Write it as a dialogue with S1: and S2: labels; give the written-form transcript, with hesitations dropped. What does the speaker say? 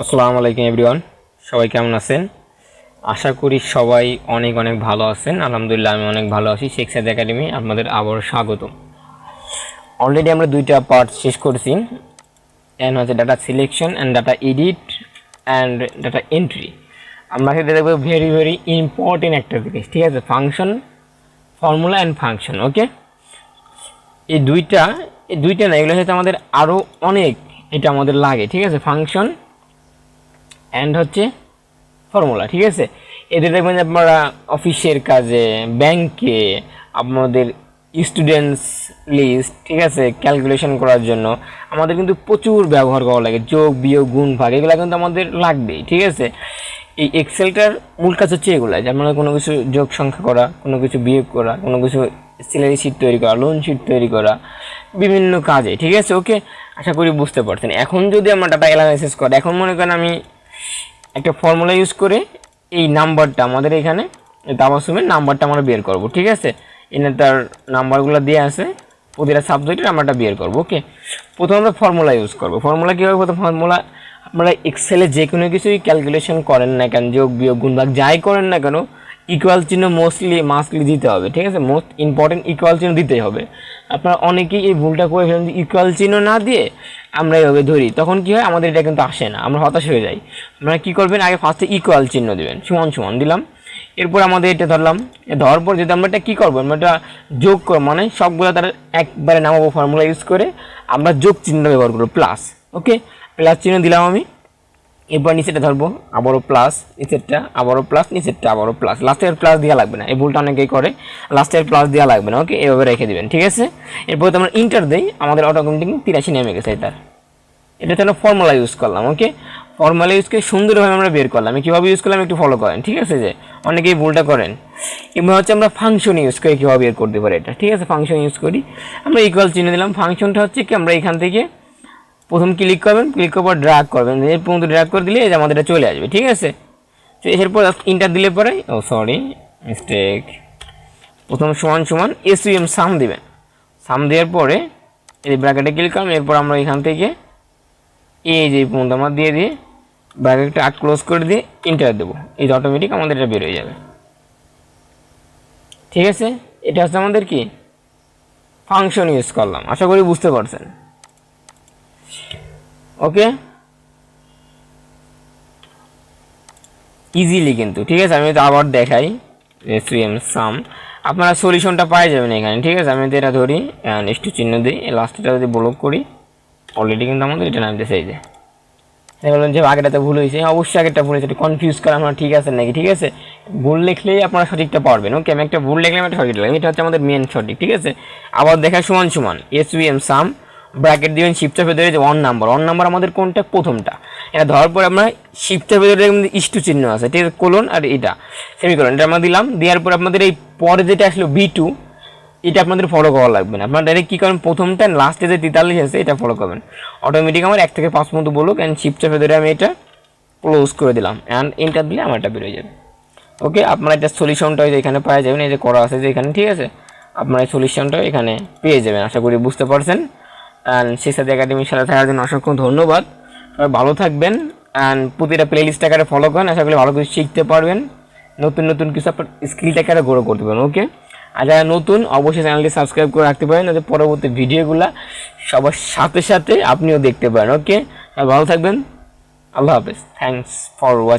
S1: আসসালামু আলাইকুম এভরিওয়ান, সবাই কেমন আছেন? আশা করি সবাই অনেক অনেক ভালো আছেন। আলহামদুলিল্লাহ আমি অনেক ভালো আছি। শেখসাদি একাডেমি আপনাদের আবার স্বাগত। অলরেডি আমরা দুইটা পার্ট শেষ করেছি, এন্ড হচ্ছে data selection and data edit and data entry. আমরা সেটা দেখবো ভেরি ভেরি ইম্পর্টেন্ট একটা জিনিস, ঠিক আছে? Function, formula and function. Okay, এই দুইটা না, এগুলো হচ্ছে আমাদের আরও অনেক, এটা আমাদের লাগে, ঠিক আছে? ফাংশন অ্যান্ড হচ্ছে ফর্মুলা, ঠিক আছে? এতে দেখবেন যে আপনারা অফিসের কাজে, ব্যাংকে, আপনাদের স্টুডেন্টস লিস্ট, ঠিক আছে, ক্যালকুলেশন করার জন্য আমাদের কিন্তু প্রচুর ব্যবহার করা লাগে। যোগ, বিয়োগ, গুণ, ভাগ, এগুলো কিন্তু আমাদের লাগবেই, ঠিক আছে? এই এক্সেলটার মূল কাজ হচ্ছে এগুলো, যে আপনারা কোনো কিছু যোগ সংখ্যা করা, কোনো কিছু বিয়োগ করা, কোনো কিছু স্যালারি শিট তৈরি করা, লোন শিট তৈরি করা, বিভিন্ন কাজে, ঠিক আছে? ওকে, আশা করি বুঝতে পারছেন। এখন যদি আমরা ডাটা অ্যানালাইসিস করি, এখন মনে করেন আমি একটা ফর্মুলা ইউজ করে এই নাম্বারটা আমাদের এখানে তাবাসুমের নাম্বারটা আমরা বের করব, ঠিক আছে? এখানে তার নাম্বারগুলো দিয়ে আছে, প্রতিটা সাবজেক্টের আমরা বের করব। ওকে, প্রথমে আমরা ফর্মুলা ইউজ করব। ফর্মুলা কীভাবে? প্রথম ফর্মুলা, আপনারা এক্সেলে যে কোনো কিছুই ক্যালকুলেশন করেন না কেন, যোগ, বিয়োগ, গুণ, ভাগ যাই করেন না কেন, ইকুয়াল চিহ্ন মাস্টলি দিতে হবে, ঠিক আছে? মোস্ট ইম্পর্টেন্ট ইকুয়াল চিহ্ন দিতেই হবে। আপনারা অনেকেই এই ভুলটা করে ফেলেন, ইকুয়াল চিহ্ন না দিয়ে আমরা এইভাবে ধরি, তখন কী হয়, আমাদের এটা কিন্তু আসে না, আমরা হতাশ হয়ে যাই। আপনারা কী করবেন, আগে ফার্স্টে ইকুয়াল চিহ্ন দেবেন, সমান সমান দিলাম, এরপর আমাদের এটা ধরলাম, ধরার পর যদি আমরা এটা কী করবো, আমরা এটা যোগ করবো, মানে সবগুলো তার একবারে নামাবো ফর্মুলা ইউজ করে, আমরা যোগ চিহ্ন ব্যবহার করবো, প্লাস। ওকে, প্লাস চিহ্ন দিলাম আমি, এরপর নিচেটা ধরবো, আবারও প্লাস, নিচেরটা আবারও প্লাস, নিচেরটা আবারও প্লাস, লাস্টের প্লাস দেওয়া লাগবে না, এই ভুলটা অনেকেই করে, লাস্টের প্লাস দেওয়া লাগবে না। ওকে, এভাবে রেখে দেবেন, ঠিক আছে? এরপর তো আমরা ইন্টার দিই, আমাদের অটোমেটিক 83 নেমে গেছে। এটা তাহলে ফর্মুলা ইউজ করলাম। ওকে, ফর্মুলা ইউজ করে সুন্দরভাবে আমরা বের করলাম। আমি কীভাবে ইউজ করলাম একটু ফলো করেন, ঠিক আছে? যে অনেকেই ভুলটা করেন। এবার হচ্ছে আমরা ফাংশন ইউজ করে কীভাবে বের করতে পারি এটা, ঠিক আছে? ফাংশন ইউজ করি, আমরা ইকুয়াল চিহ্ন দিলাম। ফাংশনটা হচ্ছে কি, আমরা এখান থেকে প্রথম ক্লিক করবেন, ক্লিক করার পর ড্র্যাগ করবেন, এর পর্যন্ত ড্র্যাগ করে দিলে এই যে আমাদের এটা চলে আসবে, ঠিক আছে? তো এরপর ইন্টার দিলে পরে, মিস্টেক, প্রথম সমান সমান এসইএম সাম দিবেন। সাম দেওয়ার পরে এই ব্র্যাকেটে ক্লিক করলাম, এরপর আমরা এখান থেকে এই যে পর্যন্ত আমরা দিয়ে ব্র্যাকেটটা ক্লোজ করে দিয়ে ইন্টার দেবো, এই যে অটোমেটিক আমাদের এটা বের হয়ে যাবে, ঠিক আছে? এটা হচ্ছে আমাদের কি ফাংশন ইউজ করলাম। আশা করি বুঝতে পারছেন। ওকে, ইজিলি কিন্তু, ঠিক আছে? আমি তো আবার দেখাই, এসইএম সাম, আপনারা সলিউশনটা পাই যাবেন এখানে, ঠিক আছে? আমি এটা ধরি, একটু চিহ্ন দিই, লাস্টটা যদি ব্লক করি, অলরেডি কিন্তু আমাদের এটা নামতেছে। এই যে বলবেন যে আগেটাতে ভুল হয়েছে, অবশ্যই আগেরটা ভুল হয়েছে, এটা কনফিউজ করা আমরা ঠিক আছে নাকি, ঠিক আছে? ভুল লিখলেই আপনারা সঠিকটা পারবেন। ওকে, আমি একটা ভুল লিখলাম, একটা সঠিক লিখলাম, এটা হচ্ছে আমাদের মেন সঠিক, ঠিক আছে? আবার দেখা সমান সমান এসইএম সাম, ব্র্যাকেট দিবেন, শিফটের ভেতরে যে ওয়ান নাম্বার আমাদের কোনটা, প্রথমটা, এটা ধরার পরে আমরা শিফটের ভেতরে ইস্টু চিহ্ন আছে, ঠিক আছে? কোলন আর এটা সেমিকোলন, এটা আমরা দিলাম। দেওয়ার পর আপনাদের এই পরে যেটা আসলো B2, এটা আপনাদের ফলো করা লাগবে না, আপনারা ডাইরেক্ট কী করেন, প্রথমটা লাস্টে যে 43 আছে এটা ফলো করবেন। অটোমেটিক আমার 1 থেকে 5 পর্যন্ত বলুক, অ্যান্ড শিফটের ভেতরে আমি এটা ক্লোজ করে দিলাম, অ্যান্ড এন্টার দিলে আমার এটা বেরোয় যাবে। ওকে, আপনারা এটা সলিউশনটা এখানে পাওয়া যাবেন, এই যে করা আছে যে এখানে, ঠিক আছে? আপনারা এই সলিউশনটা এখানে পেয়ে যাবেন। আশা করি বুঝতে পারছেন। অ্যান্ড শেখসাদি একাডেমির সাথে থাকার জন্য অসংখ্য ধন্যবাদ। সবাই ভালো থাকবেন, অ্যান্ড প্রতিটা প্লে লিস্ট আকারে ফলো করেন। আশা করি ভালো কিছু শিখতে পারবেন, নতুন নতুন কিছু আপনার স্কিলটা আকারে গ্রো করতে পারবেন। ওকে, আর যারা নতুন অবশ্যই চ্যানেলটি সাবস্ক্রাইব করে রাখতে পারেন, যাতে পরবর্তী ভিডিওগুলো সবার সাথে সাথে আপনিও দেখতে পারেন। ওকে, ভালো থাকবেন, আল্লাহ হাফেজ, থ্যাংকস ফর ওয়াচিং।